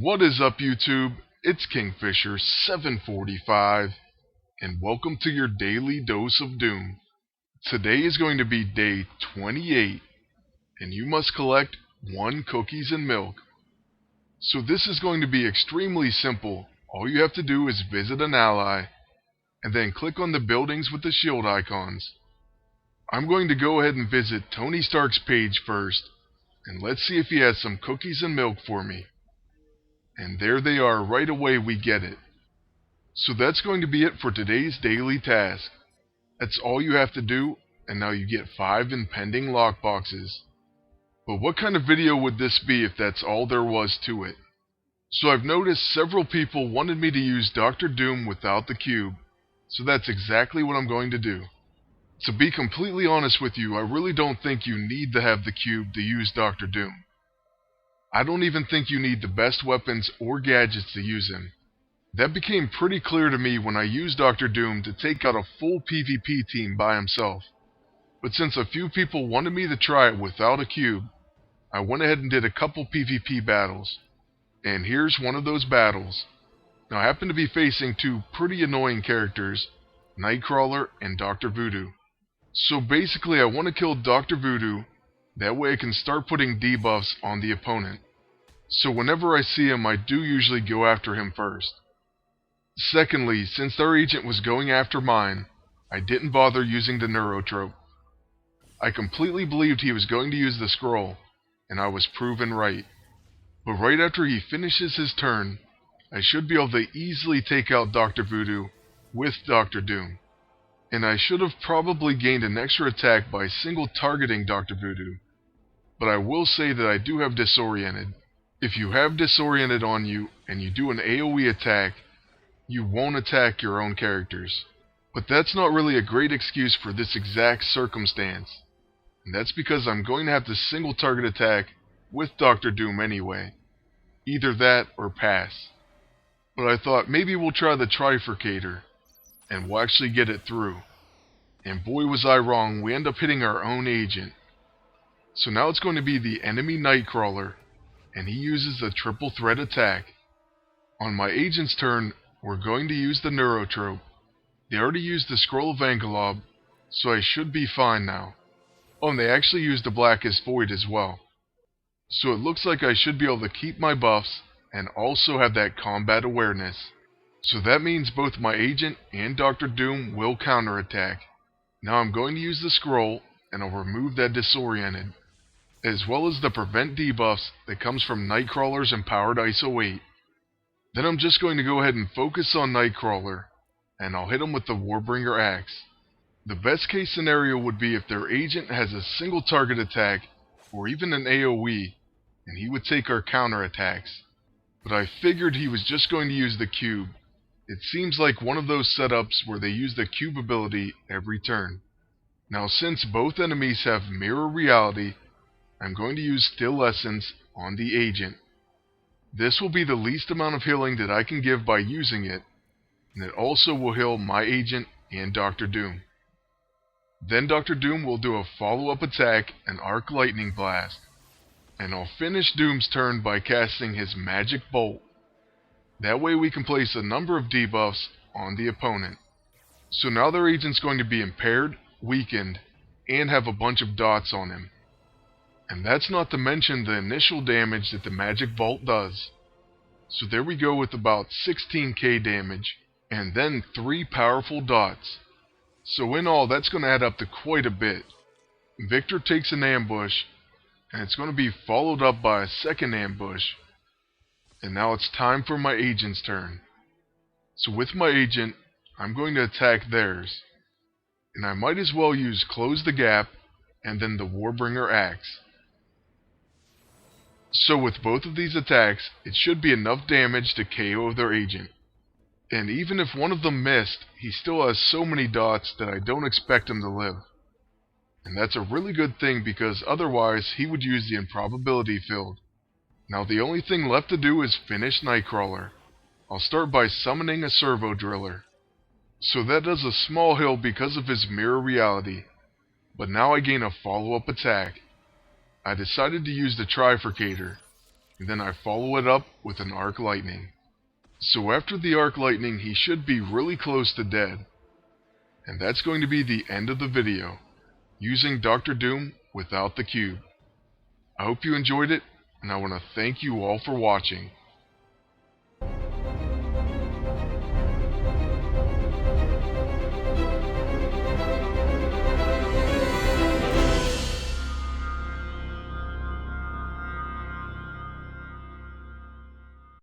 What is up, YouTube? It's Kingfisher745, and welcome to your daily dose of doom. Today is going to be day 28, and you must collect 1 cookies and milk. So this is going to be extremely simple. All you have to do is visit an ally, and then click on the buildings with the shield icons. I'm going to go ahead and visit Tony Stark's page first, and let's see if he has some cookies and milk for me. And there they are, right away we get it. So that's going to be it for today's daily task. That's all you have to do, and now you get 5 impending lockboxes. But what kind of video would this be if that's all there was to it? So I've noticed several people wanted me to use Dr. Doom without the cube, so that's exactly what I'm going to do. To be completely honest with you, I really don't think you need to have the cube to use Dr. Doom. I don't even think you need the best weapons or gadgets to use him. That became pretty clear to me when I used Dr. Doom to take out a full PvP team by himself. But since a few people wanted me to try it without a cube, I went ahead and did a couple PvP battles. And here's one of those battles. Now I happen to be facing 2 pretty annoying characters, Nightcrawler and Dr. Voodoo. So basically I want to kill Dr. Voodoo. That way I can start putting debuffs on the opponent. So whenever I see him, I do usually go after him first. Secondly, since their agent was going after mine, I didn't bother using the neurotrope. I completely believed he was going to use the scroll, and I was proven right. But right after he finishes his turn, I should be able to easily take out Dr. Voodoo with Dr. Doom. And I should have probably gained an extra attack by single targeting Dr. Voodoo. But I will say that I do have Disoriented. If you have Disoriented on you and you do an AoE attack, you won't attack your own characters. But that's not really a great excuse for this exact circumstance. And that's because I'm going to have to single target attack with Dr. Doom anyway. Either that or pass. But I thought maybe we'll try the trifurcator, and we'll actually get it through. And boy was I wrong, we end up hitting our own agent. So now it's going to be the enemy Nightcrawler, and he uses a triple threat attack. On my agent's turn, we're going to use the neurotrope. They already used the Scroll of Angelob, so I should be fine now. Oh, and they actually used the Blackest Void as well. So it looks like I should be able to keep my buffs, and also have that combat awareness. So that means both my agent and Dr. Doom will counterattack. Now I'm going to use the scroll, and I'll remove that Disoriented, as well as the prevent debuffs that comes from Nightcrawler's Empowered ISO 8. Then I'm just going to go ahead and focus on Nightcrawler, and I'll hit him with the Warbringer Axe. The best case scenario would be if their agent has a single target attack, or even an AoE, and he would take our counterattacks. But I figured he was just going to use the cube. It seems like one of those setups where they use the cube ability every turn. Now since both enemies have mirror reality, I'm going to use Still Essence on the agent. This will be the least amount of healing that I can give by using it, and it also will heal my agent and Dr. Doom. Then Dr. Doom will do a follow-up attack and Arc Lightning Blast, and I'll finish Doom's turn by casting his Magic Bolt. That way we can place a number of debuffs on the opponent. So now their agent's going to be impaired, weakened, and have a bunch of dots on him. And that's not to mention the initial damage that the Magic Bolt does. So there we go with about 16k damage, and then 3 powerful dots. So in all, that's going to add up to quite a bit. Victor takes an ambush, and it's going to be followed up by a second ambush. And now it's time for my agent's turn. So with my agent, I'm going to attack theirs. And I might as well use Close the Gap, and then the Warbringer Axe. So with both of these attacks, it should be enough damage to KO their agent. And even if one of them missed, he still has so many dots that I don't expect him to live. And that's a really good thing because otherwise he would use the improbability field. Now the only thing left to do is finish Nightcrawler. I'll start by summoning a Servo Driller. So that does a small heal because of his mirror reality. But now I gain a follow-up attack. I decided to use the trifurcator, and then I follow it up with an arc lightning. So after the arc lightning, he should be really close to dead. And that's going to be the end of the video, using Doctor Doom without the cube. I hope you enjoyed it, and I want to thank you all for watching.